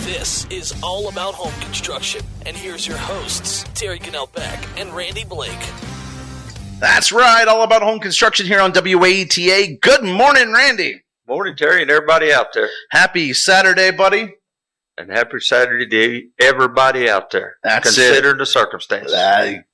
This is All About Home Construction, and here's your hosts, Terry Cannell-Beck and Randy Blake. That's right, All About Home Construction here on WAETA. Good morning, Randy. Morning, Terry, and everybody out there. Happy Saturday, buddy. And happy Saturday to everybody out there. That's considering the circumstances.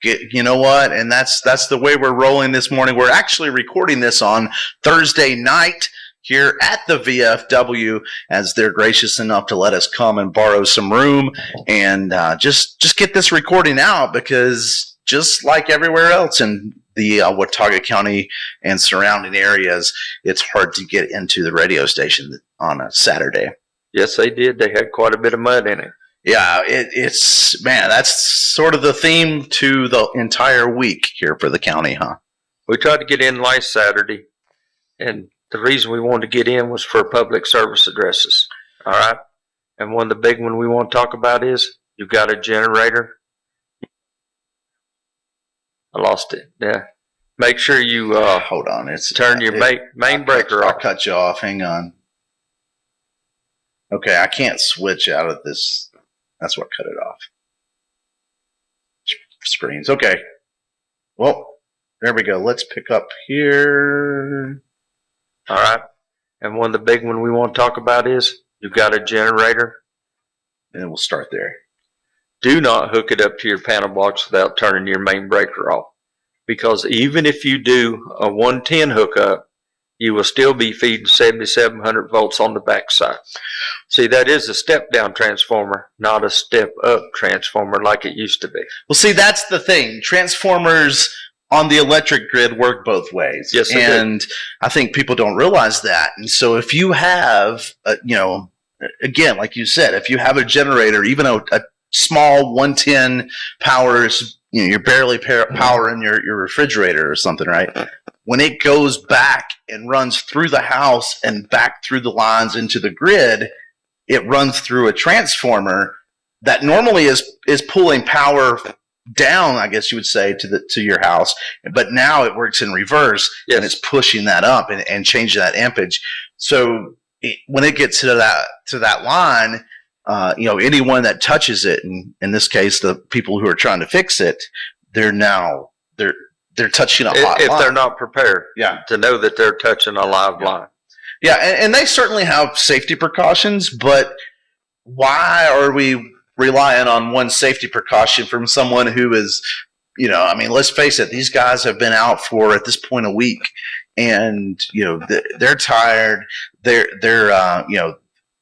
You know what? And that's the way we're rolling this morning. We're actually recording this on Thursday night here at the VFW, as they're gracious enough to let us come and borrow some room and just get this recording out, because just like everywhere else in the Watauga County and surrounding areas, it's hard to get into the radio station on a Saturday. Yes, they did. They had quite a bit of mud in it. Yeah, it's that's sort of the theme to the entire week here for the county, huh? We tried to get in last Saturday, and the reason we wanted to get in was for public service addresses. All right? And one of the big ones we want to talk about is you've got a generator. I lost it. Yeah. Make sure you hold on. Turn your main breaker off. I'll cut you off. Hang on. Okay, I can't switch out of this. That's what cut it off. Screens. Okay. Well, there we go. Let's pick up here. All right. And one of the big ones we want to talk about is you've got a generator. And we'll start there. Do not hook it up to your panel box without turning your main breaker off. Because even if you do a 110 hookup, you will still be feeding 7,700 volts on the backside. See, that is a step-down transformer, not a step-up transformer like it used to be. Well, see, that's the thing. Transformers on the electric grid work both ways. Yes, they do. And I think people don't realize that. And so if you have, again, like you said, if you have a generator, even a small 110 powers, you're barely powering your refrigerator or something, right? When it goes back and runs through the house and back through the lines into the grid, it runs through a transformer that normally is pulling power down, I guess you would say, to your house, but now it works in reverse. Yes. And it's pushing that up and changing that ampage. So when it gets to that line, anyone that touches it, and in this case, the people who are trying to fix it, they're touching a hot line. If they're not prepared, to know that they're touching a live line. Yeah, and they certainly have safety precautions, but why are we relying on one safety precaution from someone who is, let's face it, these guys have been out for, at this point, a week, and, they're tired, they're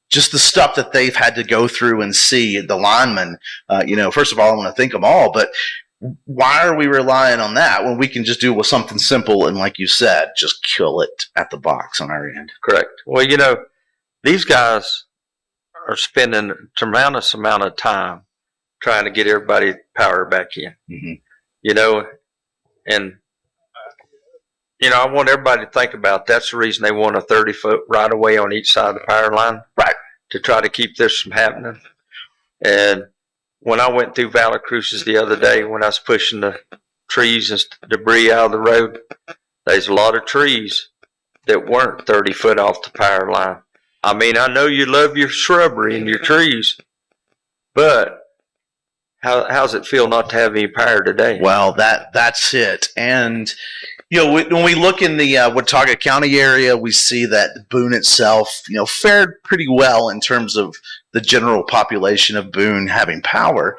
just the stuff that they've had to go through and see, the linemen, first of all, I want to thank them all, but why are we relying on that when we can just do something simple and, like you said, just kill it at the box on our end? Correct. Well, these guys are spending a tremendous amount of time trying to get everybody power back in. Mm-hmm. I want everybody to think about that's the reason they want a 30-foot right away on each side of the power line. Right. To try to keep this from happening. And when I went through Valley Cruces the other day, when I was pushing the trees and debris out of the road, there's a lot of trees that weren't 30 foot off the power line. I mean, I know you love your shrubbery and your trees, but how's it feel not to have any power today? Well, that's it. And when we look in the Watauga County area, we see that Boone itself, fared pretty well in terms of the general population of Boone having power.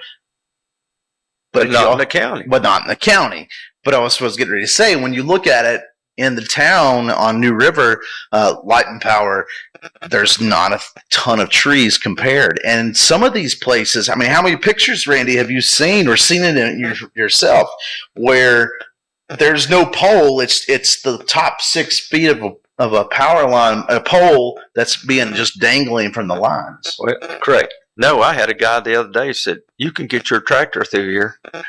But not in the county. But not in the county. But I was supposed to get ready to say, when you look at it in the town on New River, Light and Power, there's not a ton of trees compared. And some of these places, how many pictures, Randy, have you seen or seen it yourself where there's no pole? It's the top 6 feet of a power line, a pole that's being just dangling from the lines. Well, correct. No, I had a guy the other day said, "You can get your tractor through here." And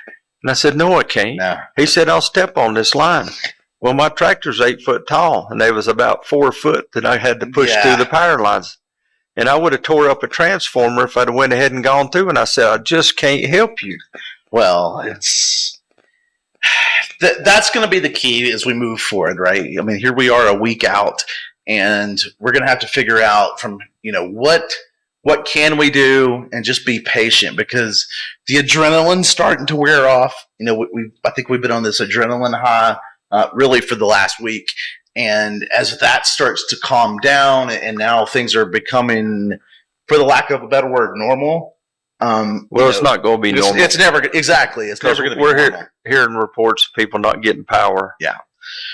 I said, "No, I can't." No. He said, "I'll step on this line." Well, my tractor's 8 foot tall, and there was about 4 foot that I had to push through the power lines. And I would have tore up a transformer if I'd have went ahead and gone through. And I said, "I just can't help you." Well, that's going to be the key as we move forward, right? Here we are a week out, and we're going to have to figure out from, what can we do, and just be patient, because the adrenaline's starting to wear off. I think we've been on this adrenaline high really for the last week. And as that starts to calm down and now things are becoming, for the lack of a better word, normal. It's not going to be normal. It's never, exactly. It's never going to be normal. We're hearing reports of people not getting power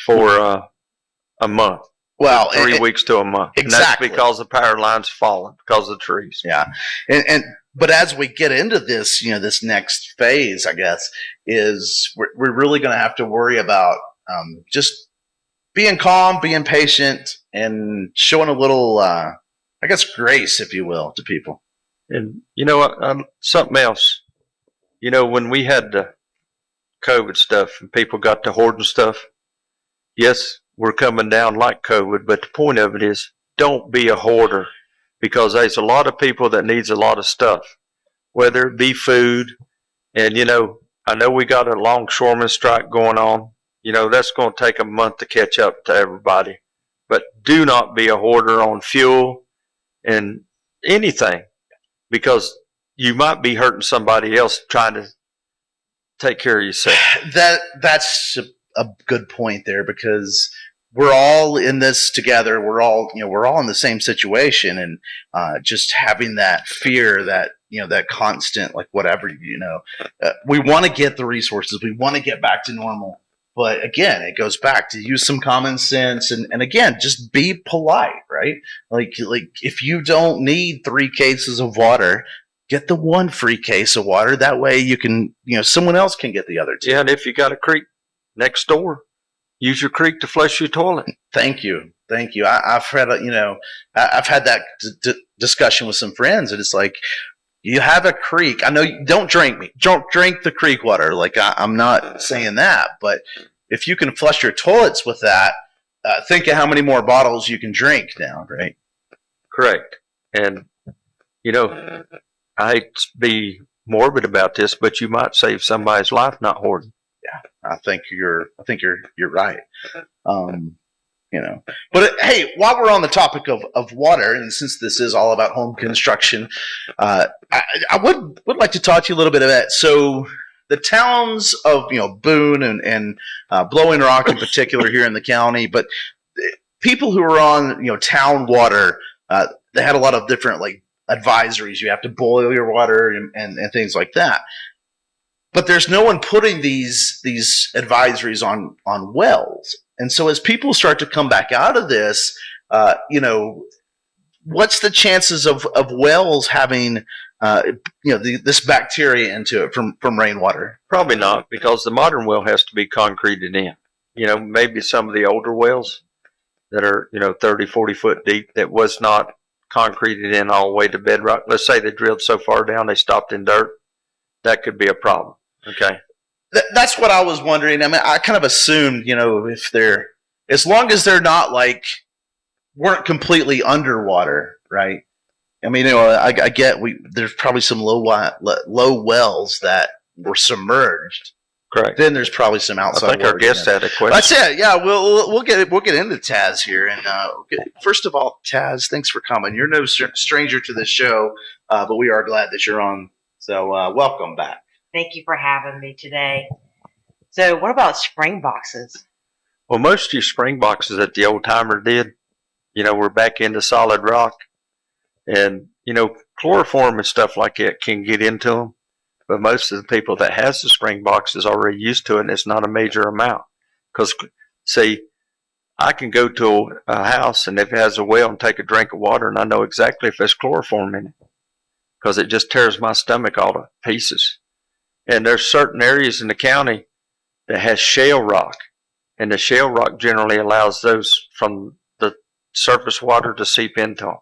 for a month. Well, 3 weeks to a month. Exactly. And that's because the power lines falling, because of the trees. Yeah. But as we get into this, this next phase, I guess, is we're really going to have to worry about just being calm, being patient, and showing a little, grace, if you will, to people. And something else, when we had the COVID stuff and people got to hoarding stuff, yes, we're coming down like COVID, but the point of it is, don't be a hoarder, because there's a lot of people that needs a lot of stuff, whether it be food. And, I know we got a longshoreman strike going on. That's going to take a month to catch up to everybody. But do not be a hoarder on fuel and anything, because you might be hurting somebody else trying to take care of yourself. That's a good point there, because we're all in this together. We're all in the same situation, and just having that fear, that that constant, like, whatever, we want to get the resources, we want to get back to normal. But again, it goes back to use some common sense, and again, just be polite, right? Like if you don't need 3 cases of water, get the 1 free case of water. That way you can, someone else can get the other 2. Yeah, and if you got a creek next door, use your creek to flush your toilet. Thank you. I've had I've had that discussion with some friends, and it's like, you have a creek. I know you don't drink the creek water. Like, I'm not saying that, but if you can flush your toilets with that, think of how many more bottles you can drink now, right? Correct. And I hate to be morbid about this, but you might save somebody's life not hoarding. Yeah, I think you're right. But hey, while we're on the topic of water, and since this is all about home construction, I would like to talk to you a little bit about, so the towns of Boone and Blowing Rock in particular here in the county, but people who are on town water, they had a lot of different advisories. You have to boil your water and things like that. But there's no one putting these advisories on wells. And so as people start to come back out of this, what's the chances of wells having this bacteria into it from rainwater? Probably not, because the modern well has to be concreted in. Maybe some of the older wells that are 30, 40 foot deep, that was not concreted in all the way to bedrock. Let's say they drilled so far down they stopped in dirt. That could be a problem. Okay. That's what I was wondering. I mean, I kind of assumed, if they're, as long as they're not weren't completely underwater, right? I mean, I get there's probably some low wells that were submerged. Correct. Then there's probably some outside. I think our guest had a question. That's it. Yeah, we'll get into Taz here. And first of all, Taz, thanks for coming. You're no stranger to this show, but we are glad that you're on. So welcome back. Thank you for having me today. So what about spring boxes? Well, most of your spring boxes that the old timer did, we're back into solid rock. And, chloroform and stuff like that can get into them. But most of the people that has the spring box is already used to it, and it's not a major amount. Because, see, I can go to a house, and if it has a well, and take a drink of water, and I know exactly if there's chloroform in it. Because it just tears my stomach all to pieces. And there's certain areas in the county that has shale rock. And the shale rock generally allows those from the surface water to seep into them.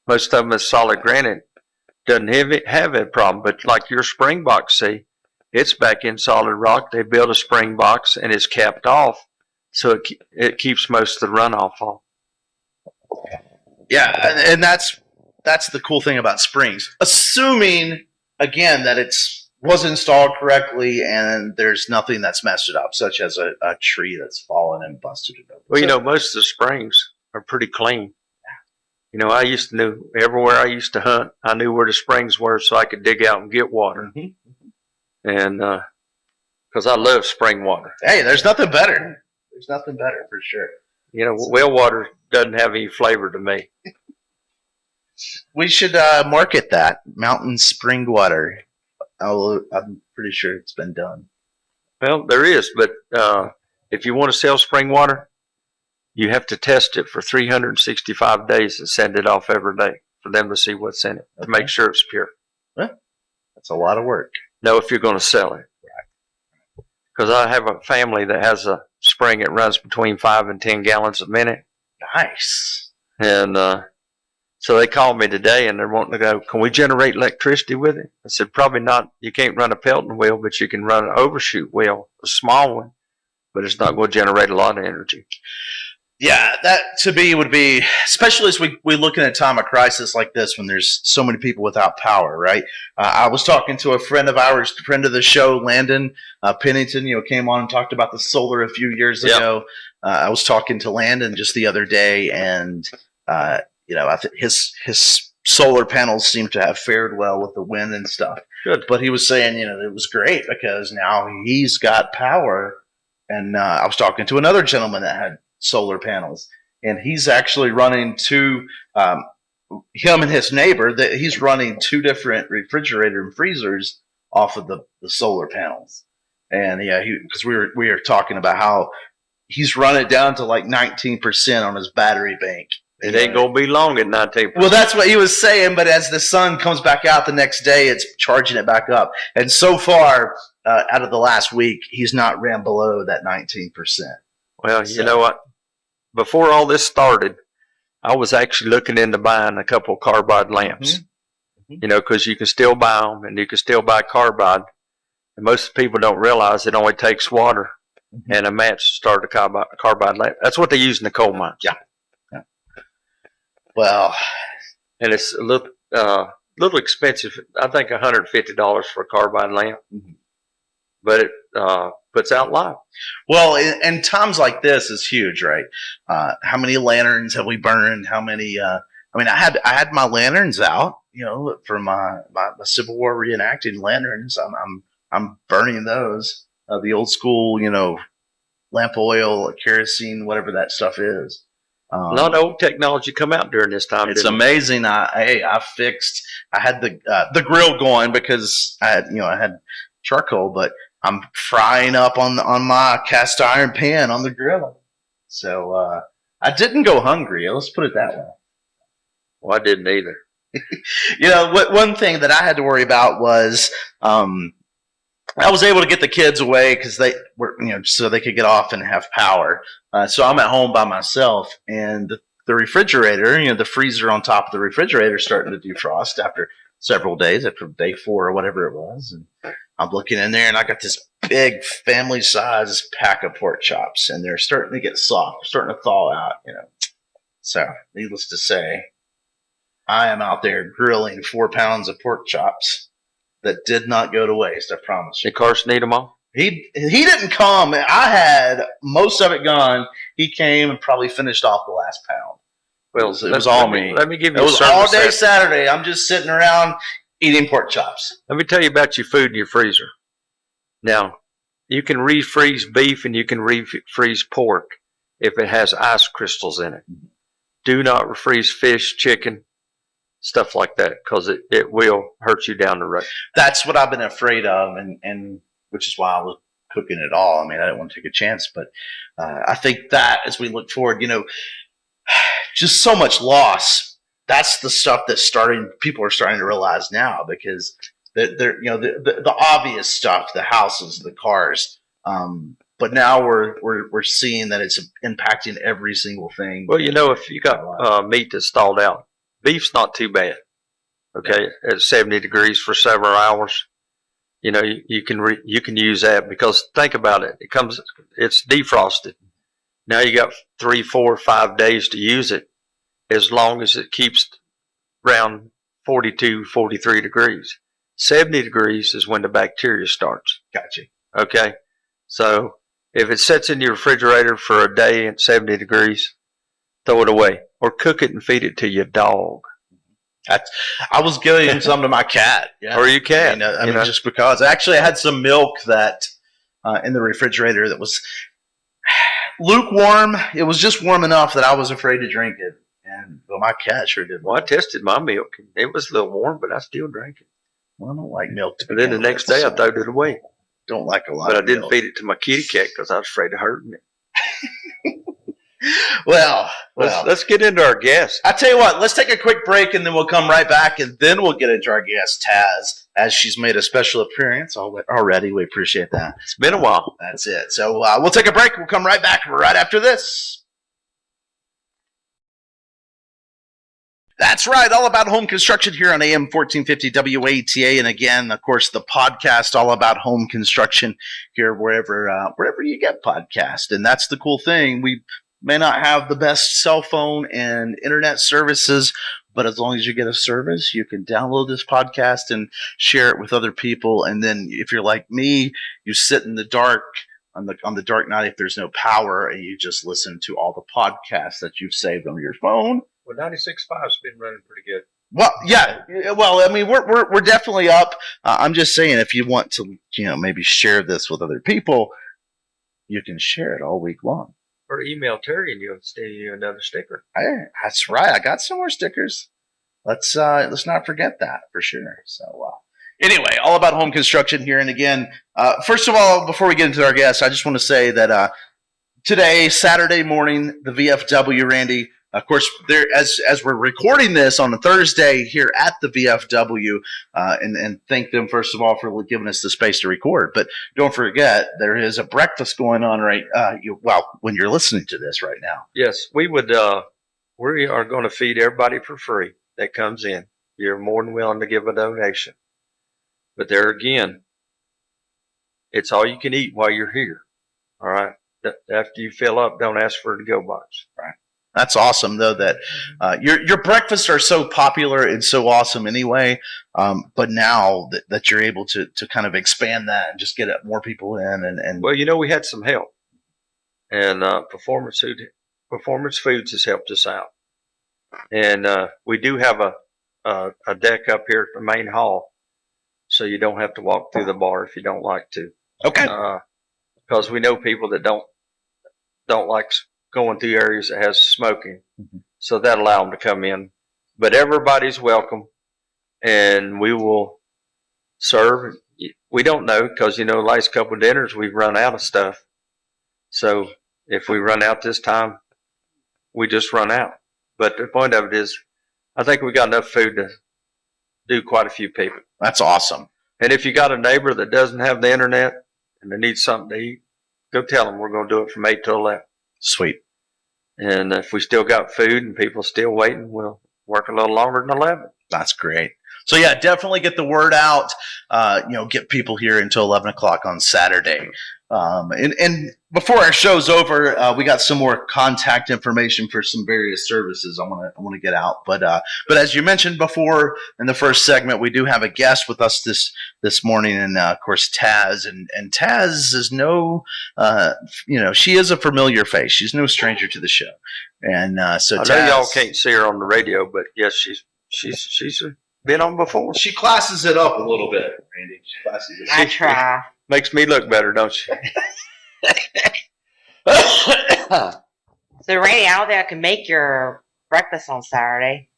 Most of them is solid granite. Doesn't have a problem. But like your spring box, see, it's back in solid rock. They build a spring box and it's capped off. So it keeps most of the runoff off. Yeah, and that's the cool thing about springs. Assuming, again, that was installed correctly and there's nothing that's messed it up, such as a tree that's fallen and busted it open. Well, most of the springs are pretty clean. You know, I used to know everywhere I used to hunt, I knew where the springs were so I could dig out and get water. And because I love spring water. Hey, there's nothing better. There's nothing better for sure. You know, well water doesn't have any flavor to me. We should market that mountain spring water. I'm pretty sure it's been done. Well, there is, but if you want to sell spring water, you have to test it for 365 days and send it off every day for them to see what's in it to make sure it's pure. Well, that's a lot of work. No, if you're going to sell it. Because I have a family that has a spring that runs between 5 and 10 gallons a minute. Nice. And so they called me today and they're wanting to go, can we generate electricity with it? I said, probably not. You can't run a Pelton wheel, but you can run an overshoot wheel, a small one, but it's not going to generate a lot of energy. Yeah, that to me would be, especially as we look in a time of crisis like this when there's so many people without power, right? I was talking to a friend of ours, friend of the show, Landon Pennington, came on and talked about the solar a few years ago. I was talking to Landon just the other day, and I think his solar panels seem to have fared well with the wind and stuff. Good. But he was saying, it was great because now he's got power. And I was talking to another gentleman that had solar panels, and he's actually running him and his neighbor, that he's running 2 different refrigerator and freezers off of the solar panels. And because we were talking about how he's run it down to like 19% on his battery bank. It ain't going to be long at 19%. Well, that's what he was saying, but as the sun comes back out the next day, it's charging it back up. And so far, out of the last week, he's not ran below that 19%. Well, you know what? Before all this started, I was actually looking into buying a couple of carbide lamps. Mm-hmm. Because you can still buy them and you can still buy carbide. And most people don't realize it only takes water and a match to start a carbide lamp. That's what they use in the coal mines. Yeah. Well, and it's a little expensive. I think $150 for a carbide lamp, but it puts out light. Well, in times like this is huge, right? How many lanterns have we burned? How many? I had my lanterns out, for my Civil War reenacting lanterns. I'm burning those. The old school, lamp oil, kerosene, whatever that stuff is. A lot of old technology come out during this time. It's amazing. I had the grill going because I had charcoal, but I'm frying up on my cast iron pan on the grill. So I didn't go hungry. Let's put it that way. Well, I didn't either. One thing that I had to worry about was I was able to get the kids away because they were, so they could get off and have power. So I'm at home by myself, and the refrigerator, the freezer on top of the refrigerator is starting to defrost after several days, after day 4 or whatever it was. And I'm looking in there, and I got this big family-size pack of pork chops, and they're starting to get soft, starting to thaw out, So, needless to say, I am out there grilling 4 pounds of pork chops that did not go to waste, I promise you. Did Carson eat them all? He didn't come. I had most of it gone. He came and probably finished off the last pound. Well, it was all me. Let me give you it was all day Saturday. I'm just sitting around eating pork chops. Let me tell you about your food in your freezer. Now, you can refreeze beef and you can refreeze pork if it has ice crystals in it. Do not refreeze fish, chicken, stuff like that, because it will hurt you down the road. That's what I've been afraid of, and which is why I was cooking it all. I didn't want to take a chance, but I think that as we look forward, just so much loss. That's the stuff that's people are starting to realize now, because the obvious stuff, the houses, the cars. But now we're seeing that it's impacting every single thing. Well, if you got meat that's stalled out, beef's not too bad. Okay, at 70 degrees for several hours, you can use that, because think about it. It's defrosted. Now you got 3, 4, 5 days to use it, as long as it keeps around 42, 43 degrees. 70 degrees is when the bacteria starts. Gotcha. Okay, so if it sits in your refrigerator for a day at 70 degrees, throw it away. or cook it and feed it to your dog I was giving some to my cat. Yeah. or your cat. I mean, just because. Actually, I had some milk that in the refrigerator that was lukewarm. It was just warm enough that I was afraid to drink it. And my cat sure did. Well, I tested my milk. It was a little warm, but I still drank it. Well, I don't like milk. And then the next day, I threw it away. Don't like a lot. But I of didn't milk. feed it to my kitty cat because I was afraid of hurting it. Well, let's get into our guest. I tell you what, let's take a quick break and then we'll come right back and then we'll get into our guest, Taz, as she's made a special appearance already. We appreciate that. It's been a while. That's it. So we'll take a break. We'll come right back right after this. That's right. All About Home Construction here on AM 1450 WATA. And again, of course, the podcast, All About Home Construction here, wherever you get podcasts. And that's the cool thing. We may not have the best cell phone and internet services, but as long as you get a service, you can download this podcast and share it with other people. And then if you're like me, you sit in the dark on the dark night if there's no power and you just listen to all the podcasts that you've saved on your phone. Well, 96.5's been running pretty good. Well, yeah. Well, I mean, we're definitely up. I'm just saying, if you want to, maybe share this with other people, you can share it all week long. Or email Terry and you'll stay you another sticker. Hey, that's right. I got some more stickers. Let's not forget that for sure. So anyway, All About Home Construction here. And again, first of all, before we get into our guests, I just want to say that today, Saturday morning, the VFW, Randy. Of course, there as we're recording this on a Thursday here at the VFW, and thank them first of all for giving us the space to record. But don't forget, there is a breakfast going on when you're listening to this right now. Yes, we are going to feed everybody for free that comes in. You're more than willing to give a donation. But there again, it's all you can eat while you're here. All right. After you fill up, don't ask for a to-go box. Right. That's awesome, though, that your breakfasts are so popular and so awesome anyway. But now that you're able to kind of expand that and just get more people in. And well, we had some help. And Performance Foods has helped us out. And we do have a deck up here at the main hall. So you don't have to walk through the bar if you don't like to. Okay. Because we know people that don't like going through areas that has smoking. Mm-hmm. So that allow them to come in. But everybody's welcome, and we will serve. We don't know because, the last couple of dinners we've run out of stuff. So if we run out this time, we just run out. But the point of it is, I think we got enough food to do quite a few people. That's awesome. And if you got a neighbor that doesn't have the internet and they need something to eat, go tell them we're going to do it from 8 to 11. Sweet. And if we still got food and people still waiting, we'll work a little longer than 11. That's great. So yeah, definitely get the word out. Get people here until 11 o'clock on Saturday. And before our show's over, we got some more contact information for some various services I want to get out. But as you mentioned before in the first segment, we do have a guest with us this morning, and of course Taz. And Taz is she is a familiar face. She's no stranger to the show. And so I know Taz, y'all can't see her on the radio, but yes, she's been on before. She classes it up a little bit, Randy. She classes it up. I try. Makes me look better, don't she? So, Randy, I don't think I can make your breakfast on Saturday.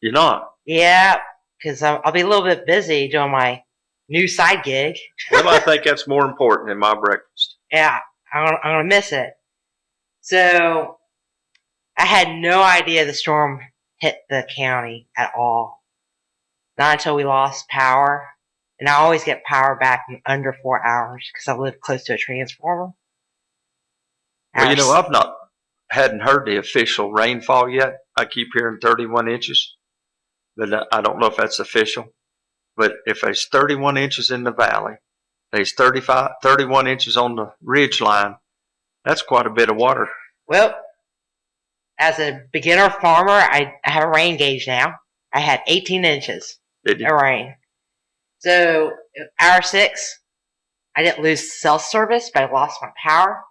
You're not? Yeah, because I'll be a little bit busy doing my new side gig. Well, I think that's more important than my breakfast. Yeah, I'm going to miss it. So, I had no idea the storm hit the county at all. Not until we lost power. And I always get power back in under 4 hours because I live close to a transformer. Well, hadn't heard the official rainfall yet. I keep hearing 31 inches, but I don't know if that's official. But if there's 31 inches in the valley, there's 31 inches on the ridge line. That's quite a bit of water. Well, as a beginner farmer, I have a rain gauge now. I had 18 inches of rain. So, hour 6, I didn't lose cell service, but I lost my power.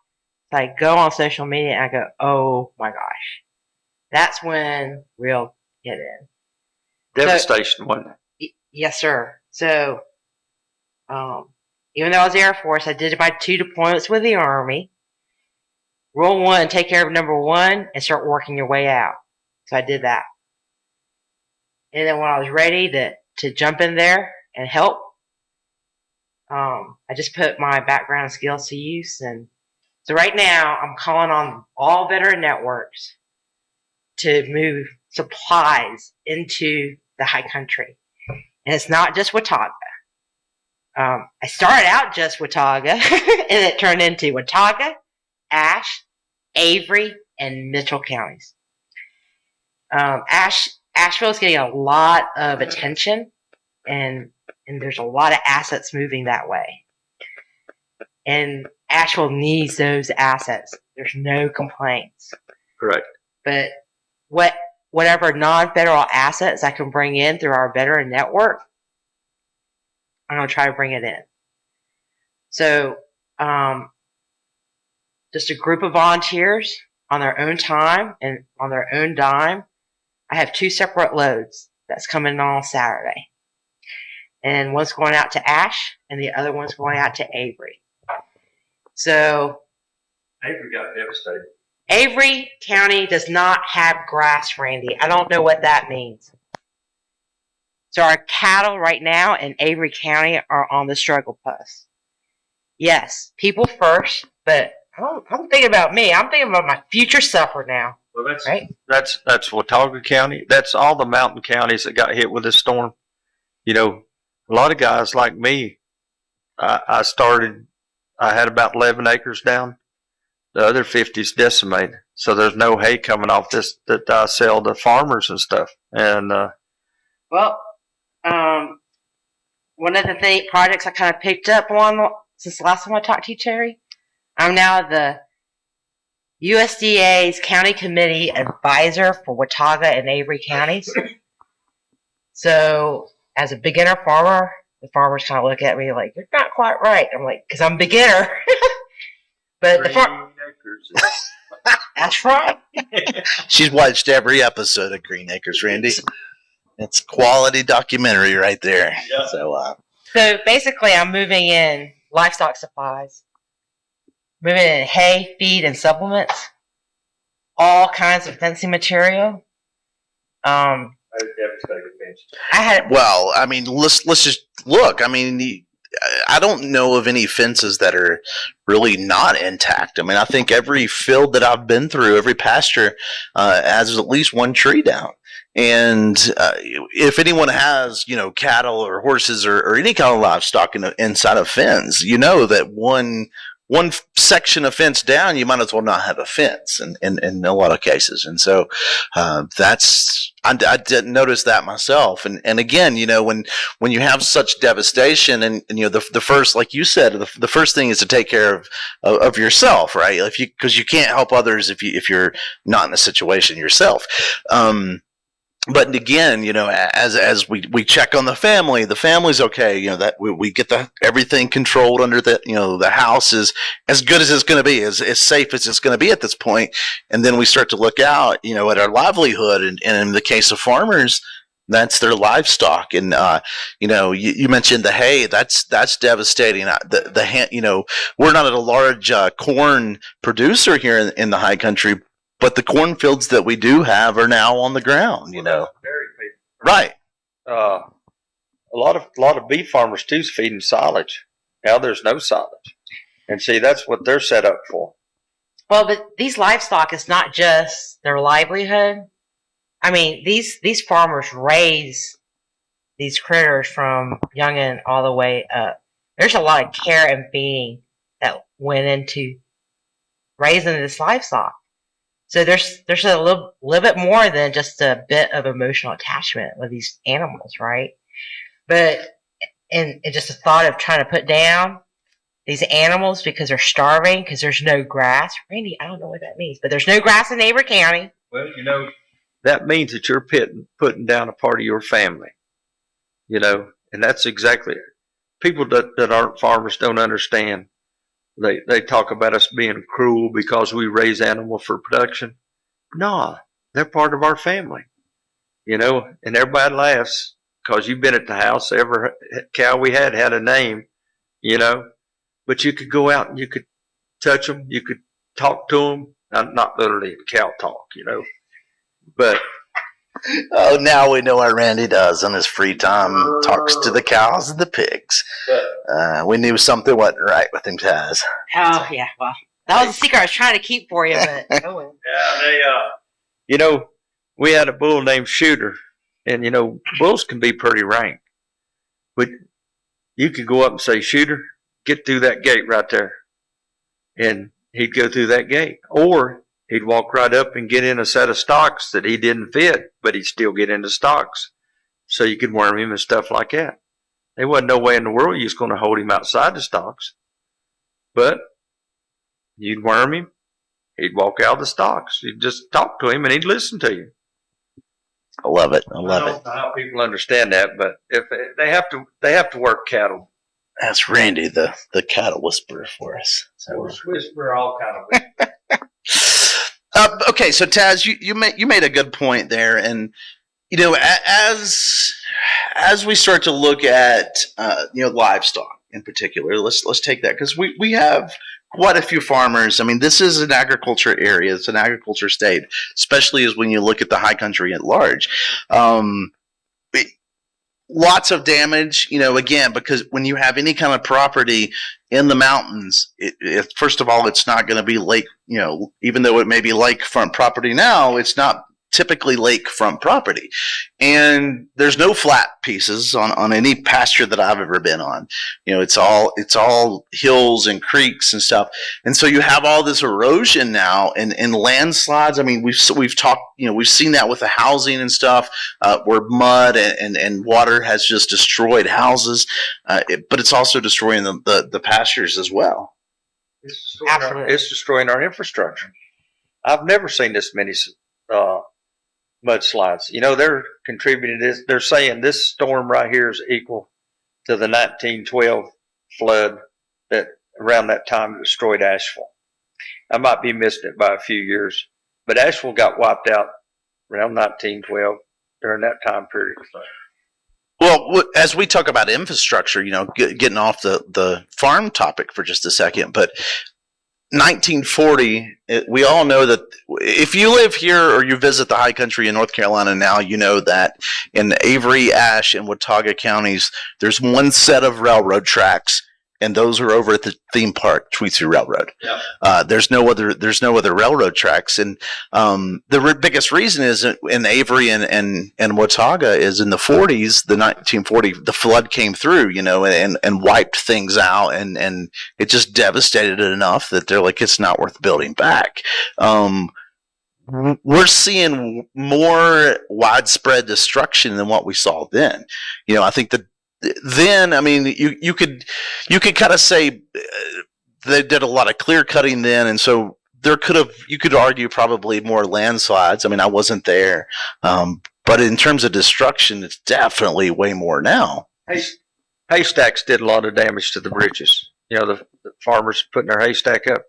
So I go on social media and I go, oh my gosh. that's when we'll get in. Devastation, wasn't it? Yes, sir. So, even though I was Air Force, I did my 2 deployments with the Army. Rule 1, take care of number 1 and start working your way out. So I did that. And then when I was ready to jump in there and help, I just put my background skills to use. And so right now, I'm calling on all veteran networks to move supplies into the high country. And it's not just Watauga. I started out just Watauga, and it turned into Watauga, Ashe, Avery, and Mitchell counties. Asheville is getting a lot of attention, and there's a lot of assets moving that way. And Asheville needs those assets. There's no complaints. Correct. But whatever non-federal assets I can bring in through our veteran network, I'm going to try to bring it in. So, just a group of volunteers on their own time and on their own dime. I have 2 separate loads that's coming on Saturday. And one's going out to Ashe, and the other one's going out to Avery. So, Avery got devastated. Avery County does not have grass, Randy. I don't know what that means. So our cattle right now in Avery County are on the struggle bus. Yes, people first, but I'm thinking about me. I'm thinking about my future supper now. Well, that's right. That's Watauga County. That's all the mountain counties that got hit with this storm. You know, a lot of guys like me. I had about 11 acres down. The other 50 is decimated. So there's no hay coming off this that I sell to farmers and stuff. And one of the projects I kind of picked up on since the last time I talked to you, Terry, I'm now the USDA's County Committee Advisor for Watauga and Avery counties. So, as a beginner farmer, the farmers kind of look at me like, "You're not quite right." I'm like, "Because I'm a beginner." But that's right. She's watched every episode of Green Acres, Randy. It's quality documentary right there. Yeah. So basically, I'm moving in livestock supplies, moving in hay, feed, and supplements, all kinds of fencing material. I mean, let's just look. I mean, I don't know of any fences that are really not intact. I mean, I think every field that I've been through, every pasture, has at least one tree down. And if anyone has, cattle or horses or any kind of livestock inside of fence, you know that one section of fence down, you might as well not have a fence in a lot of cases. And so I didn't notice that myself. And again, when you have such devastation and the first, like you said, the first thing is to take care of yourself, right? Because you can't help others if you're not in a situation yourself. But again, as we check on the family's okay. That we get everything controlled under the house is as good as it's going to be, as safe as it's going to be at this point. And then we start to look out, at our livelihood. And in the case of farmers, that's their livestock. And, you mentioned the hay, that's devastating. We're not a large corn producer here in the high country, but the cornfields that we do have are now on the ground, Right. A lot of beef farmers too is feeding silage. Now there's no silage, and see that's what they're set up for. Well, but these livestock is not just their livelihood. I mean, these farmers raise these critters from youngin' all the way up. There's a lot of care and feeding that went into raising this livestock. So there's a little bit more than just a bit of emotional attachment with these animals, right? But and just the thought of trying to put down these animals because they're starving because there's no grass. Randy, I don't know what that means, but there's no grass in Avery County. Well, that means that you're putting down a part of your family, and that's exactly it. People that aren't farmers don't understand. They talk about us being cruel because we raise animals for production. No, they're part of our family, you know, and everybody laughs because you've been at the house. Every cow we had a name, you know, but you could go out and you could touch them, you could talk to them, not literally cow talk, you know, but. Oh, now we know what Randy does on his free time. Talks to the cows and the pigs. We knew something wasn't right with him, Taz. Oh, yeah. Well, that was a secret I was trying to keep for you, but oh well. Yeah, they, you know, we had a bull named Shooter, and, you know, bulls can be pretty rank. But you could go up and say, Shooter, get through that gate right there. And he'd go through that gate. Or he'd walk right up and get in a set of stocks that he didn't fit, but he'd still get into stocks. So you could worm him and stuff like that. There wasn't no way in the world you was going to hold him outside the stocks. But you'd worm him. He'd walk out of the stocks. You'd just talk to him and he'd listen to you. I love it. I love I it. don't know how people understand that, but if they have to work cattle. That's Randy, the cattle whisperer for us. So. Whisper all kind of ways. Okay, so Taz, you made a good point there, and you know, as we start to look at livestock in particular, let's take that because we have quite a few farmers. I mean, this is an agriculture area; it's an agriculture state, especially as when you look at the high country at large. Lots of damage, you know, again, because when you have any kind of property in the mountains, first of all, it's not going to be lake, you know, even though it may be lakefront property now, it's not typically lakefront property. And there's no flat pieces on any pasture that I've ever been on. You know, it's all hills and creeks and stuff. And so you have all this erosion now and landslides. I mean, we've talked, you know, we've seen that with the housing and stuff, where mud and water has just destroyed houses, but it's also destroying the pastures as well. It's destroying our infrastructure. I've never seen this many mudslides. You know, they're contributing to this. They're saying this storm right here is equal to the 1912 flood that around that time destroyed Asheville. I might be missing it by a few years, but Asheville got wiped out around 1912 during that time period. Well, as we talk about infrastructure, you know, getting off the farm topic for just a second, but 1940, we all know that if you live here or you visit the high country in North Carolina now, you know that in Avery, Ashe, and Watauga counties, there's one set of railroad tracks, and those are over at the theme park, Tweetsie Railroad. Yeah. There's no other railroad tracks, and the biggest reason is in Avery and Watauga is in the 40s, the 1940, the flood came through, you know, and wiped things out, and it just devastated it enough that they're like, it's not worth building back. We're seeing more widespread destruction than what we saw then. You know, I think that. Then, I mean, you could kind of say they did a lot of clear cutting then, and so you could argue probably more landslides. I mean, I wasn't there, but in terms of destruction, it's definitely way more now. Haystacks did a lot of damage to the bridges. You know, the farmers putting their haystack up,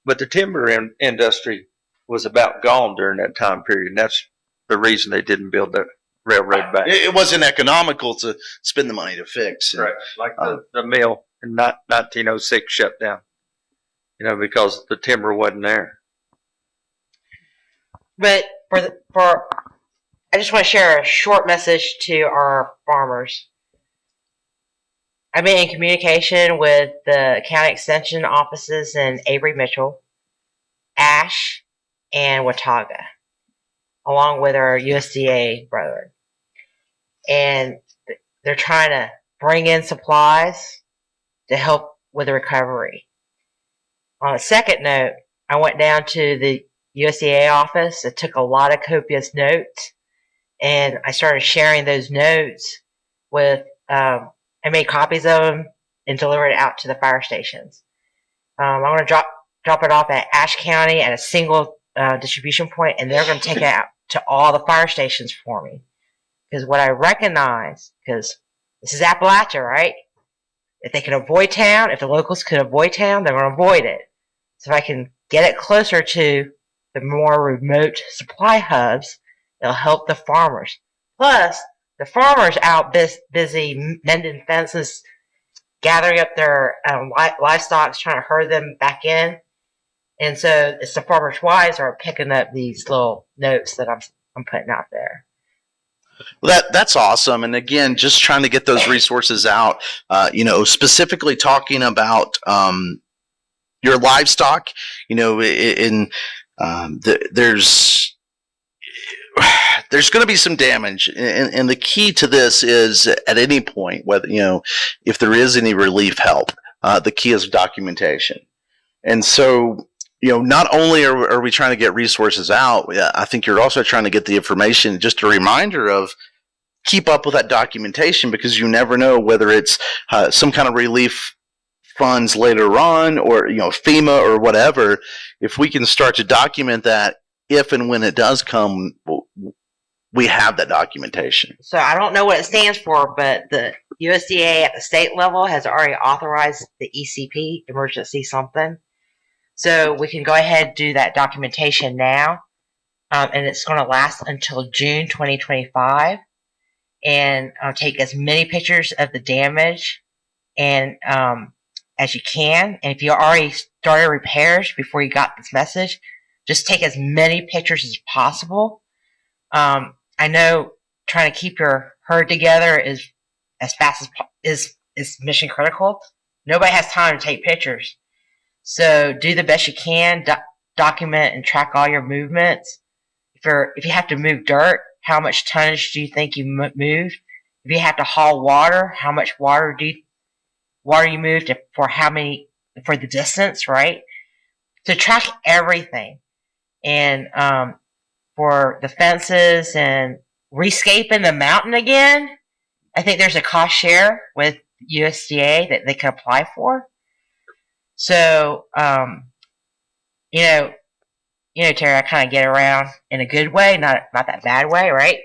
but the timber industry was about gone during that time period, and that's the reason they didn't build that railroad back. It wasn't economical to spend the money to fix. Right. Like the mill in 1906 shut down, you know, because the timber wasn't there. But I just want to share a short message to our farmers. I've been in communication with the county extension offices in Avery Mitchell, Ashe, and Watauga, along with our USDA brethren. And they're trying to bring in supplies to help with the recovery. On a second note, I went down to the USDA office. I took a lot of copious notes, and I started sharing those notes with, I made copies of them and delivered it out to the fire stations. I'm going to drop it off at Ashe County at a single distribution point, and they're going to take it out to all the fire stations for me. Because what I recognize, because this is Appalachia, right? If they can avoid town, if the locals could avoid town, they're going to avoid it. So if I can get it closer to the more remote supply hubs. It'll help the farmers. Plus, the farmers out busy mending fences, gathering up their livestock, trying to herd them back in. And so it's the farmers' wives are picking up these little notes that I'm putting out there. Well, that's awesome. And again, just trying to get those resources out, specifically talking about your livestock, there's going to be some damage. And the key to this is at any point, whether, if there is any relief help, the key is documentation. And so, not only are we trying to get resources out, I think you're also trying to get the information, just a reminder of keep up with that documentation, because you never know whether it's some kind of relief funds later on or, FEMA or whatever. If we can start to document that, if and when it does come, we have that documentation. So I don't know what it stands for, but the USDA at the state level has already authorized the ECP, emergency something. So we can go ahead and do that documentation now, and it's going to last until June 2025. And take as many pictures of the damage and as you can. And if you already started repairs before you got this message, just take as many pictures as possible. I know trying to keep your herd together is as fast as is mission critical. Nobody has time to take pictures. So do the best you can, document and track all your movements. If you have to move dirt, how much tonnage do you think you moved? If you have to haul water, how much water you moved for the distance, right? So track everything. And for the fences and rescaping the mountain again, I think there's a cost share with USDA that they can apply for. So, Terry, I kind of get around in a good way, not that bad way, right?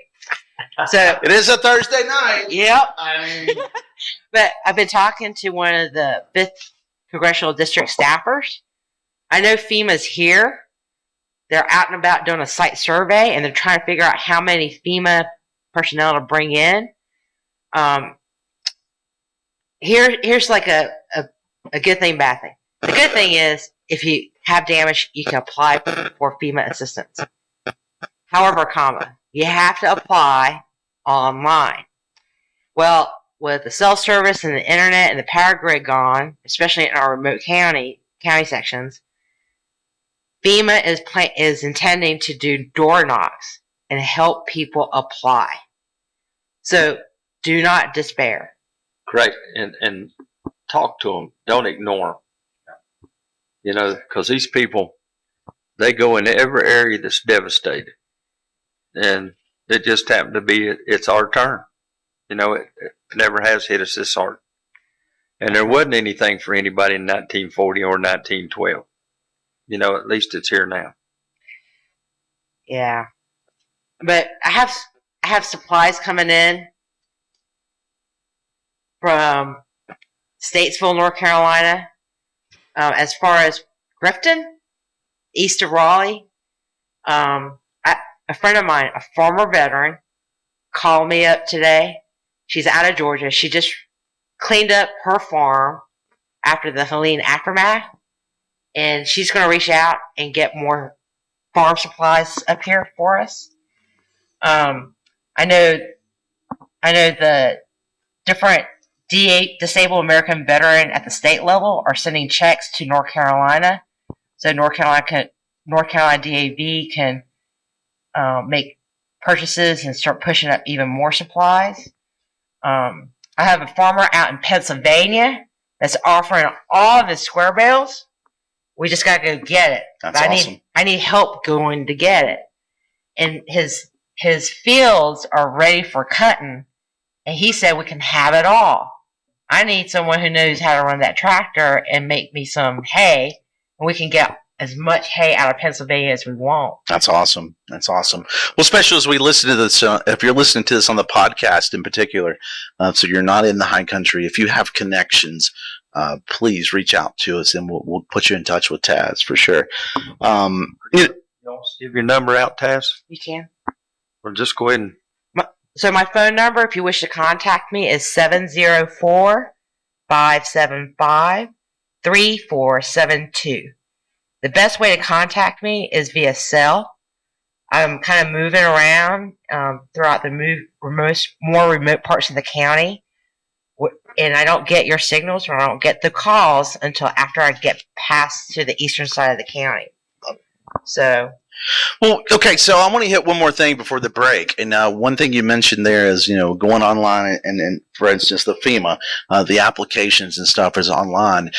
So it is a Thursday night. Yep. But I've been talking to one of the 5th Congressional District staffers. I know FEMA's here. They're out and about doing a site survey, and they're trying to figure out how many FEMA personnel to bring in. Here's like a good thing, bad thing. The good thing is, if you have damage, you can apply for FEMA assistance. However, you have to apply online. Well, with the cell service and the internet and the power grid gone, especially in our remote county sections, FEMA is intending to do door knocks and help people apply. So do not despair. Great, and talk to them. Don't ignore them. Because these people, they go into every area that's devastated. And it just happened to be, it's our turn. It never has hit us this hard. And there wasn't anything for anybody in 1940 or 1912. At least it's here now. Yeah. But I have supplies coming in from Statesville, North Carolina. As far as Grifton, east of Raleigh, a friend of mine, a former veteran, called me up today. She's out of Georgia. She just cleaned up her farm after the Helene aftermath, and she's going to reach out and get more farm supplies up here for us. I know the different disabled American veteran at the state level are sending checks to North Carolina, so North Carolina DAV can make purchases and start pushing up even more supplies. I have a farmer out in Pennsylvania that's offering all of his square bales. We just got to go get it. That's awesome. I need help going to get it. And his fields are ready for cutting, and he said we can have it all. I need someone who knows how to run that tractor and make me some hay, and we can get as much hay out of Pennsylvania as we want. That's awesome. Well, especially as we listen to this, if you're listening to this on the podcast in particular, so you're not in the high country, if you have connections, please reach out to us and we'll put you in touch with Taz for sure. You Don't give your number out, Taz. You can. Or just go ahead and. So my phone number, if you wish to contact me, is 704-575-3472. The best way to contact me is via cell. I'm kind of moving around throughout the more remote parts of the county, and I don't get your signals or I don't get the calls until after I get past to the eastern side of the county. So. Well, okay, so I want to hit one more thing before the break. And one thing you mentioned there is, going online and for instance, the FEMA, the applications and stuff is online.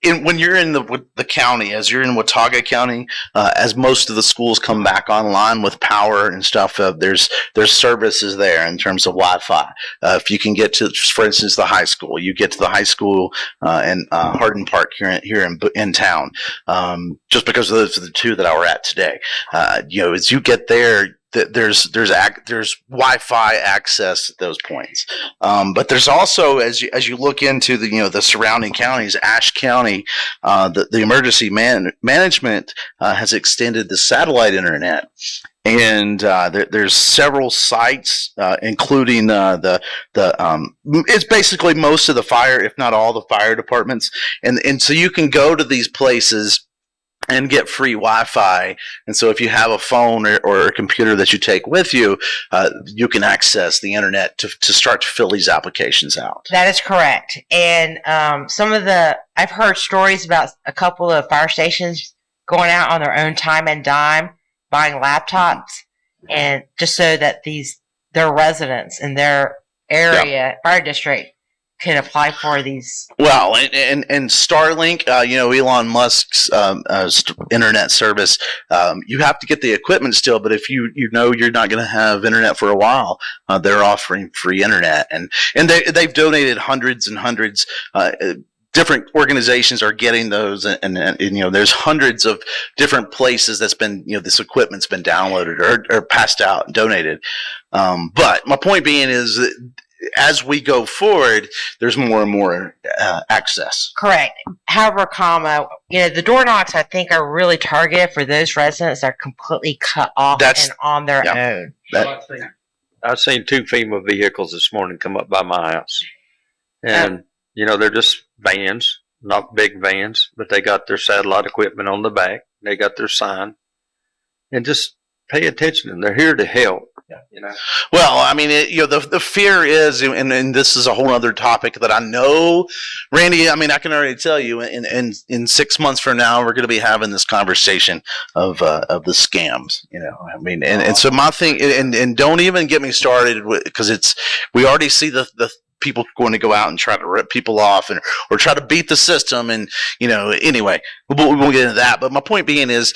When you're in the county, as you're in Watauga County, as most of the schools come back online with power and stuff, there's services there in terms of Wi-Fi. If you can get to, for instance, the high school, you get to the high school in Hardin Park here in town. Just because those are the two that I were at today. As you get there, there's Wi-Fi access at those points, but there's also as you look into the surrounding counties, Ashe County, the emergency management has extended the satellite internet, and there's several sites, including it's basically most of the fire, if not all the fire departments, and so you can go to these places and get free Wi-Fi. And so if you have a phone or a computer that you take with you, you can access the internet to start to fill these applications out. That is correct. And I've heard stories about a couple of fire stations going out on their own time and dime, buying laptops, and just so that their residents in their area, fire district, can apply for these. Well, and Starlink, Elon Musk's internet service, you have to get the equipment still, but if you're not going to have internet for a while, they're offering free internet, and they've donated hundreds and hundreds. Different organizations are getting those, and there's hundreds of different places that's been, this equipment's been downloaded or passed out and donated. But my point being is that as we go forward, there's more and more access. Correct. However, the door knocks, I think, are really targeted for those residents that are completely cut off and on their own. I've seen 2 FEMA vehicles this morning come up by my house. And, they're just vans, not big vans, but they got their satellite equipment on the back. They got their sign. And just pay attention to them. They're here to help. Well, I mean, the fear is, and this is a whole other topic that I know, Randy. I mean, I can already tell you, in 6 months from now, we're going to be having this conversation of the scams. I mean, and so my thing, and don't even get me started because we already see the people going to go out and try to rip people off or try to beat the system, and anyway, we won't get into that. But my point being is,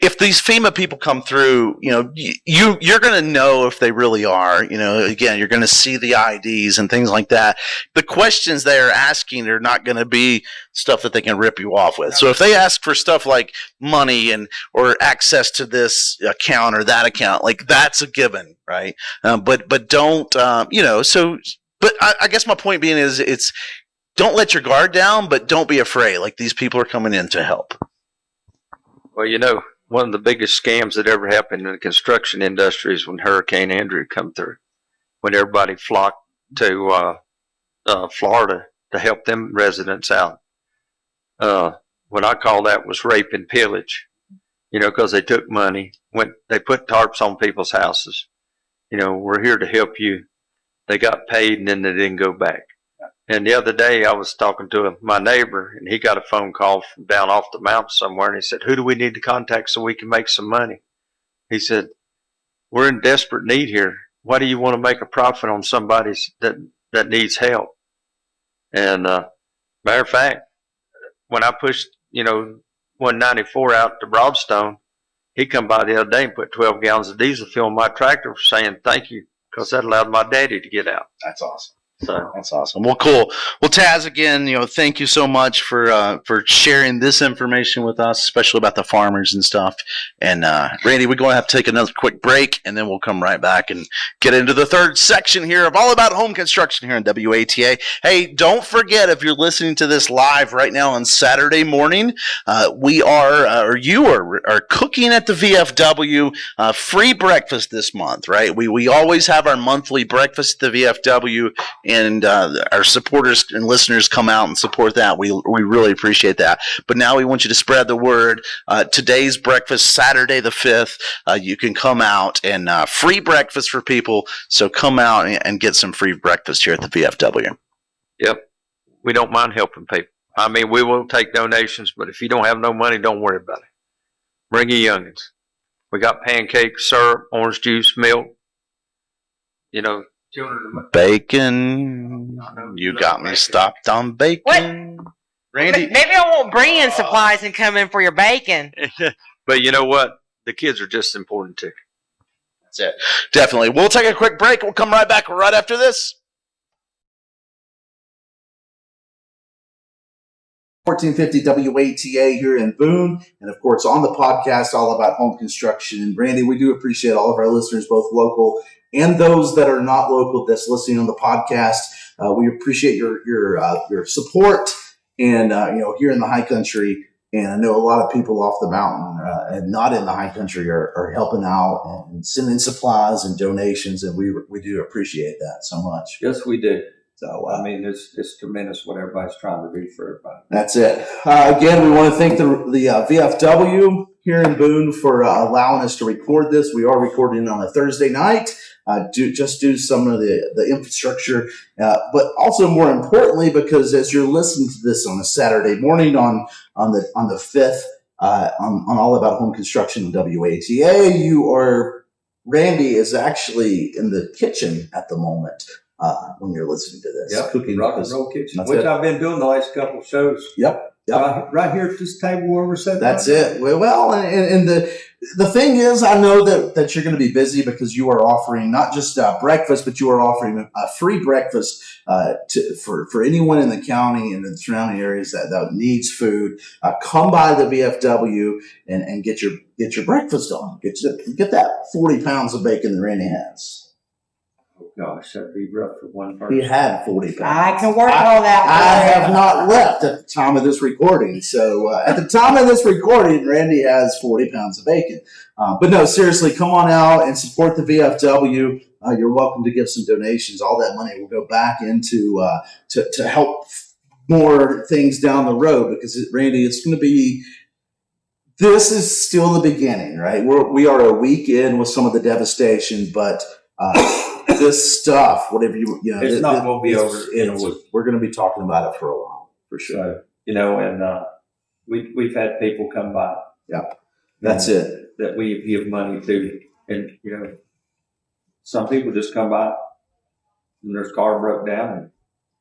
if these FEMA people come through, you're going to know if they really are. Again, you're going to see the IDs and things like that. The questions they are asking are not going to be stuff that they can rip you off with. So if they ask for stuff like money or access to this account or that account, like that's a given, right? But don't, So, but I guess my point being is don't let your guard down, but don't be afraid. Like these people are coming in to help. Well, one of the biggest scams that ever happened in the construction industry is when Hurricane Andrew come through, when everybody flocked to Florida to help them residents out. What I call that was rape and pillage, because they took money, they put tarps on people's houses. We're here to help you. They got paid and then they didn't go back. And the other day I was talking to my neighbor, and he got a phone call from down off the mountain somewhere, and he said, "Who do we need to contact so we can make some money?" He said, "We're in desperate need here. Why do you want to make a profit on somebody that needs help?" And matter of fact, when I pushed 194 out to Broadstone, he come by the other day and put 12 gallons of diesel fuel in my tractor, saying thank you, because that allowed my daddy to get out. That's awesome. So That's awesome. Well, cool. Well, Taz, again, thank you so much for sharing this information with us, especially about the farmers and stuff. And Randy, we're going to have to take another quick break, and then we'll come right back and get into the third section here of All About Home Construction here on WATA. Hey, don't forget, if you're listening to this live right now on Saturday morning, we are, or you are cooking at the VFW, free breakfast this month, right? We always have our monthly breakfast at the VFW. And our supporters and listeners come out and support that. We really appreciate that. But now we want you to spread the word. Today's breakfast, Saturday the 5th, you can come out and free breakfast for people. So come out and get some free breakfast here at the VFW. Yep. We don't mind helping people. I mean, we will take donations, but if you don't have no money, don't worry about it. Bring your youngins. We got pancakes, syrup, orange juice, milk. Bacon. You got me stopped on bacon. What? Randy? Maybe I won't bring in supplies and come in for your bacon. But you know what? The kids are just as important too. That's it. Definitely. We'll take a quick break. We'll come right back right after this. 1450 WATA here in Boone, and of course on the podcast All About Home Construction. And Randy, we do appreciate all of our listeners, both local and those that are not local, that's listening on the podcast. We appreciate your support, and here in the high country. And I know a lot of people off the mountain and not in the high country are helping out and sending supplies and donations, and we do appreciate that so much. Yes, we do. So, I mean, it's tremendous what everybody's trying to do for everybody. That's it. Again, we want to thank the VFW here in Boone for allowing us to record this. We are recording on a Thursday night, do some of the infrastructure, but also more importantly, because as you're listening to this on a Saturday morning on the 5th, on All About Home Construction in WATA, Randy is actually in the kitchen at the moment. When you're listening to this, yep, cooking rock and roll kitchen, which I've been doing the last couple of shows. Yep. Right here at this table where we're sitting. That's it. Well, and the thing is, I know that you're going to be busy because you are offering not just breakfast, but you are offering a free breakfast for anyone in the county and the surrounding areas that needs food. Come by the VFW and get your breakfast on. Get that 40 pounds of bacon that Randy has. Gosh, that'd be rough for one person. He had 40 pounds. I can work all that. I have not left at the time of this recording. So at the time of this recording, Randy has 40 pounds of bacon. But no, seriously, come on out and support the VFW. You're welcome to give some donations. All that money will go back into to help more things down the road because, Randy, it's going to be – this is still the beginning, right? We are a week in with some of the devastation, but this stuff, whatever it's not going to be over in a week. We're going to be talking about it for a while, for sure. So, and we've had people come by. Yeah, that's it. That we give money to, and some people just come by, and their car broke down, and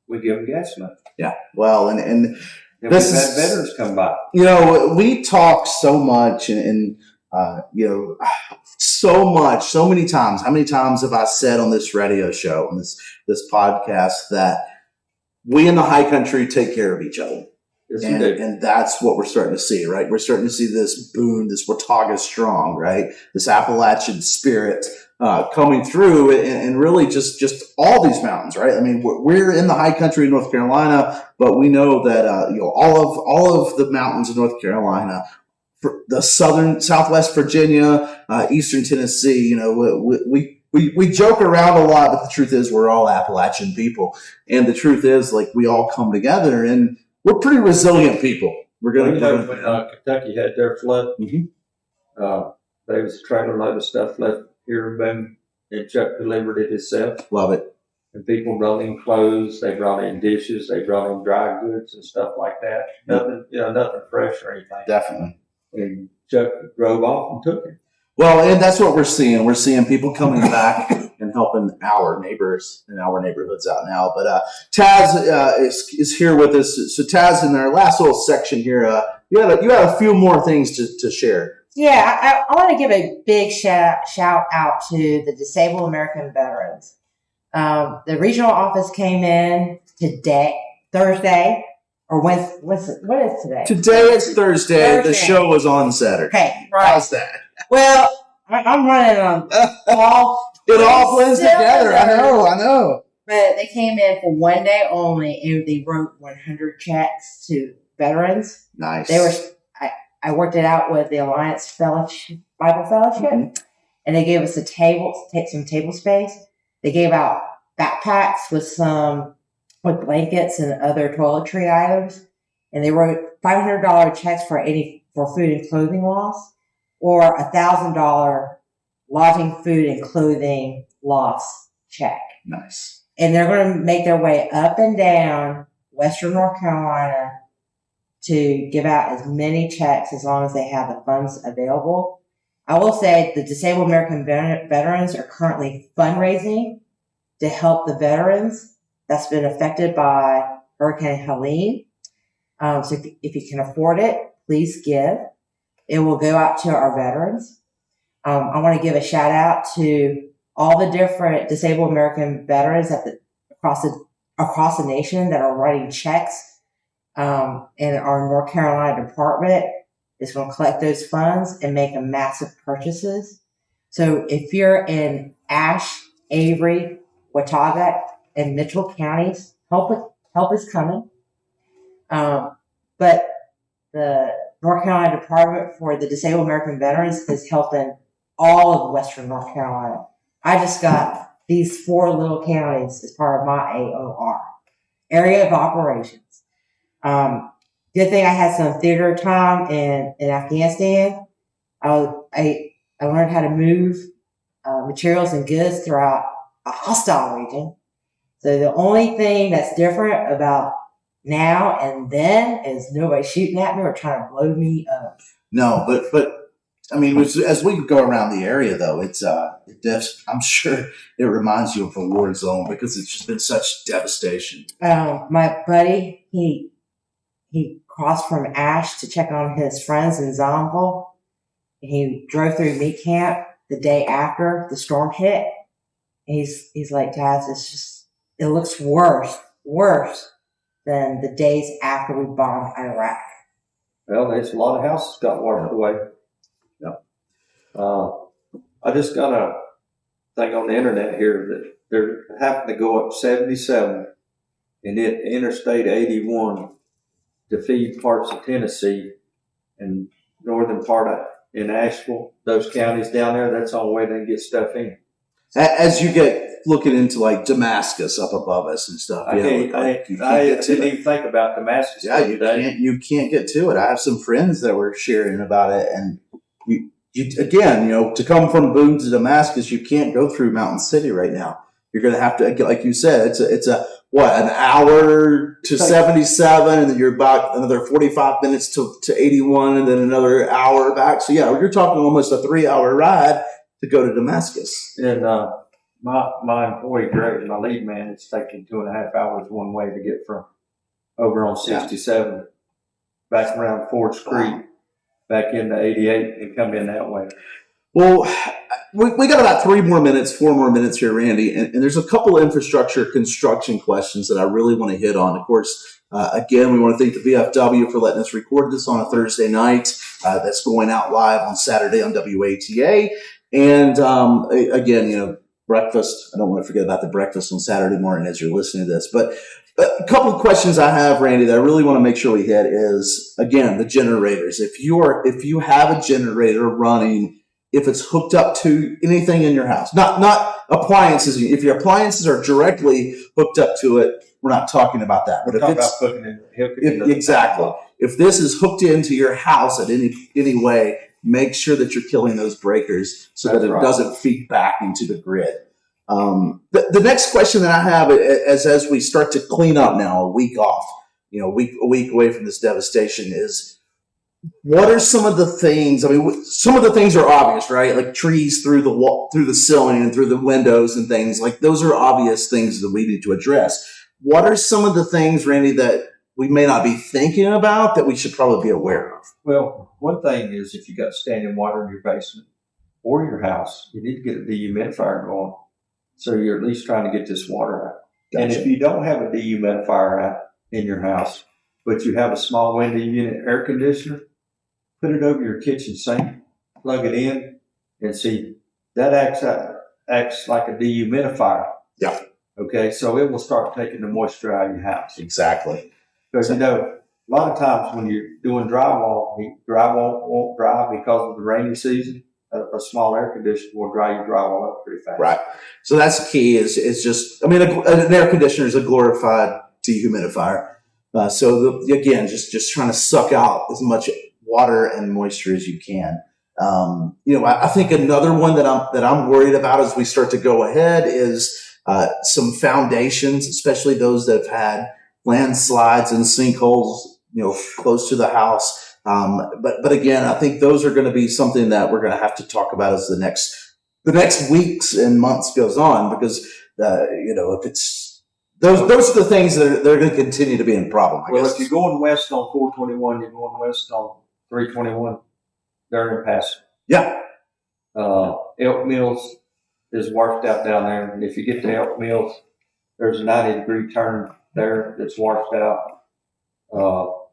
we give them gas money. Yeah, well, and we've had veterans come by. We talk so much, and so many times. How many times have I said on this radio show, on this podcast, that we in the high country take care of each other? Yes, and that's what we're starting to see, right? We're starting to see this Boone, this Watauga strong, right? This Appalachian spirit coming through, and really just all these mountains, right? I mean, we're in the high country in North Carolina, but we know that all of the mountains in North Carolina, the Southwest Virginia, Eastern Tennessee, we joke around a lot, but the truth is we're all Appalachian people, and the truth is, like, we all come together, and we're pretty resilient people. We're going to when Kentucky had their flood. Mm-hmm. There was a trailer load of stuff left here in Boone, and Chuck delivered it himself. Love it. And people brought in clothes, they brought in dishes, they brought in dry goods and stuff like that. Nothing fresh or anything. Definitely. And Chuck drove off and took it. Well, and that's what we're seeing. We're seeing people coming back and helping our neighbors in our neighborhoods out now. But Taz is here with us. So Taz, in our last little section here, you had a few more things to share. Yeah, I want to give a big shout out to the disabled American veterans. The regional office came in today, Thursday, or what is today? Today is Thursday. The show was on Saturday. Okay, right. How's that? Well, I'm running on all. It all blends together. I know. But they came in for one day only, and they wrote 100 checks to veterans. Nice. They were. I worked it out with the Alliance Fellowship, Bible Fellowship, and they gave us some table space. They gave out backpacks with blankets and other toiletry items, and they wrote $500 checks for food and clothing loss, or $1,000 lodging, food, and clothing loss check. Nice. And they're going to make their way up and down Western North Carolina to give out as many checks as long as they have the funds available. I will say the Disabled American Veterans are currently fundraising to help the veterans that's been affected by Hurricane Helene. So if you can afford it, please give. It will go out to our veterans. I want to give a shout out to all the different Disabled American veterans across the nation that are writing checks. And our North Carolina department is going to collect those funds and make a massive purchases. So if you're in Ashe, Avery, Watauga, and Mitchell counties, help is coming. But the North Carolina Department for the Disabled American Veterans is helping all of Western North Carolina. I just got these 4 little counties as part of my AOR, area of operations. Good thing I had some theater time in Afghanistan. I learned how to move materials and goods throughout a hostile region. So the only thing that's different about now and then is nobody shooting at me or trying to blow me up. No, but I mean, as we go around the area, though, I'm sure it reminds you of a war zone because it's just been such devastation. My buddy, he crossed from Ashe to check on his friends in Zonville. He drove through meat camp the day after the storm hit. And he's like, Taz, it looks worse than the days after we bombed Iraq. Well, there's a lot of houses got washed away. I just got a thing on the internet here that they're having to go up 77 and hit Interstate 81 to feed parts of Tennessee and northern part in Asheville, those counties down there. That's the only way they can get stuff in. As you get looking into like Damascus up above us and stuff, I didn't even think about Damascus. Yeah, you can't get to it. I have some friends that were sharing about it, and you again, to come from Boone to Damascus, you can't go through Mountain City right now. You're going to have to, like you said, it's an hour to 77, and then you're about another 45 minutes to 81, and then another hour back. So yeah, you're talking almost a 3-hour ride to go to Damascus. And my employee Greg, my lead man, it's taking 2.5 hours one way to get from over on 67 back around Forge Creek back into 88 and come in that way. Well, we got about 4 more minutes here, Randy, and there's a couple of infrastructure construction questions that I really want to hit on. Of course, again, we want to thank the VFW for letting us record this on a Thursday night. That's going out live on Saturday on WATA. And again, breakfast. I don't want to forget about the breakfast on Saturday morning as you're listening to this. But a couple of questions I have, Randy, that I really want to make sure we hit is, again, the generators. If you have a generator running, if it's hooked up to anything in your house, not appliances. If your appliances are directly hooked up to it, we're not talking about that. But exactly, if this is hooked into your house at any way, make sure that you're killing those breakers so that it doesn't feed back into the grid. The next question that I have as we start to clean up now, a week off, a week away from this devastation, is what are some of the things? I mean, some of the things are obvious, right? Like trees through the wall, through the ceiling, and through the windows and things. Like those are obvious things that we need to address. What are some of the things, Randy, that we may not be thinking about that we should probably be aware of? Well, one thing is if you got standing water in your basement or your house, you need to get a dehumidifier going. So you're at least trying to get this water out. Gotcha. And if you don't have a dehumidifier out in your house, but you have a small window unit air conditioner, put it over your kitchen sink, plug it in, and see, that acts like a dehumidifier. Yeah. Okay, so it will start taking the moisture out of your house. Exactly. Because, a lot of times when you're doing drywall, drywall won't dry because of the rainy season. A small air conditioner will dry your drywall up pretty fast. Right. So that's the key is just, an air conditioner is a glorified dehumidifier. Again, just trying to suck out as much water and moisture as you can. I think another one that I'm worried about as we start to go ahead is some foundations, especially those that have had landslides and sinkholes, close to the house. But again, I think those are going to be something that we're going to have to talk about as the next weeks and months goes on, because if it's those are the things that are going to continue to be a problem. I guess. If you're going west on 421, you're going west on 321. They're impassable. Yeah. Elk Mills is washed out down there, and if you get to Elk Mills, there's a 90-degree turn there that's washed out.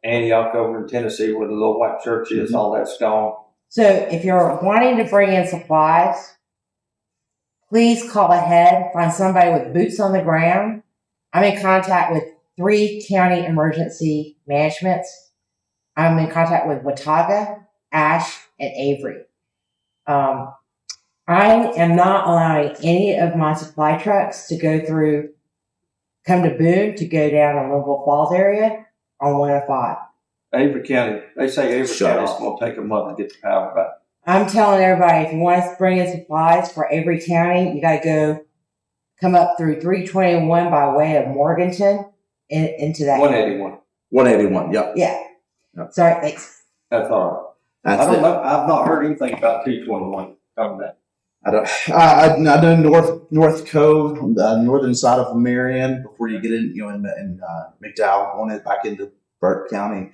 Antioch over in Tennessee, where the little white church is, all that's gone. So if you're wanting to bring in supplies, please call ahead, find somebody with boots on the ground. I'm in contact with 3 county emergency managements. I'm in contact with Watauga, Ashe, and Avery. I am not allowing any of my supply trucks to come to Boone to go down to Linville Falls area on 105. Avery County, they say Avery Shut County's off. going to take a month to get the power back. I'm telling everybody, if you want us to bring in supplies for Avery County, you got to come up through 321 by way of Morganton into that. 181. 181. Yep. Yeah. Yep. Sorry, thanks. That's all right. That's I don't know. I've not heard anything about 221 coming back. I know North Cove, on the northern side of Marion, before you get in, in McDowell, going back into Burke County,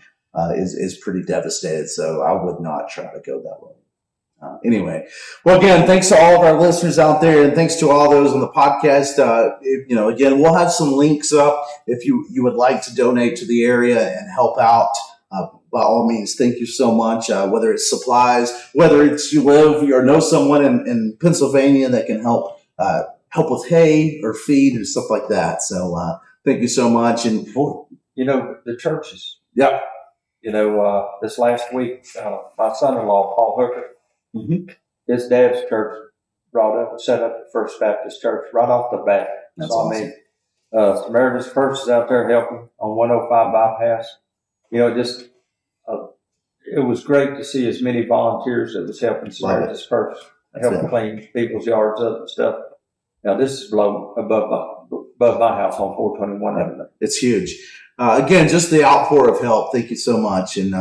is pretty devastated. So I would not try to go that way. Anyway, well, again, thanks to all of our listeners out there, and thanks to all those on the podcast. Again, we'll have some links up if you would like to donate to the area and help out. By all means, thank you so much. Whether it's supplies, whether it's you live or know someone in Pennsylvania that can help with hay or feed and stuff like that. So thank you so much. And the churches. Yeah. This last week, my son-in-law, Paul Hooker, his dad's church set up the First Baptist Church right off the bat. That's so awesome. Samaritan's Purse is out there helping on 105 bypass. It was great to see as many volunteers that was helping Samaritan's Purse, helping clean people's yards up and stuff. Now this is above my house on 421. It's huge. Again, just the outpour of help. Thank you so much. And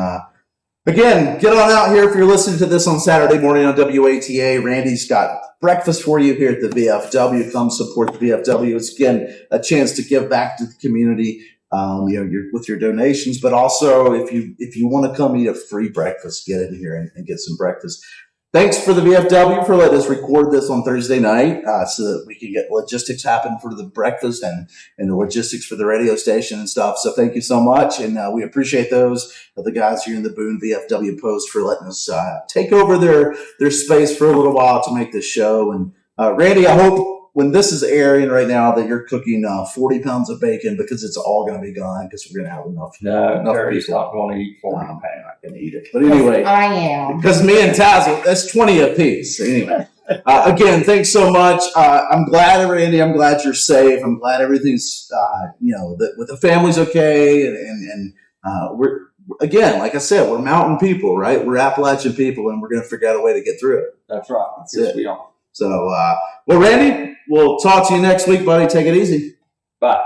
again, get on out here if you're listening to this on Saturday morning on WATA. Randy's got breakfast for you here at the VFW. Come support the VFW. It's, again, a chance to give back to the community. With your donations, but also if you want to come eat a free breakfast, get in here and get some breakfast. Thanks for the VFW for letting us record this on Thursday night so that we can get logistics happen for the breakfast and the logistics for the radio station and stuff. So thank you so much, and we appreciate those of the guys here in the Boone VFW Post for letting us take over their space for a little while to make this show. And Randy, I hope when this is airing right now that you're cooking 40 pounds of bacon, because it's all going to be gone because we're going to have enough. No, Terry's not going to eat 40 pounds. I'm not going to eat it. But anyway. I am. Because me and Taz, that's 20 apiece. Anyway. Again, thanks so much. I'm glad, Randy, I'm glad you're safe. I'm glad everything's, that the family's okay. And we're, again, like I said, we're mountain people, right? We're Appalachian people, and we're going to figure out a way to get through it. That's right. Yes, we are. So, well, Randy, we'll talk to you next week, buddy. Take it easy. Bye.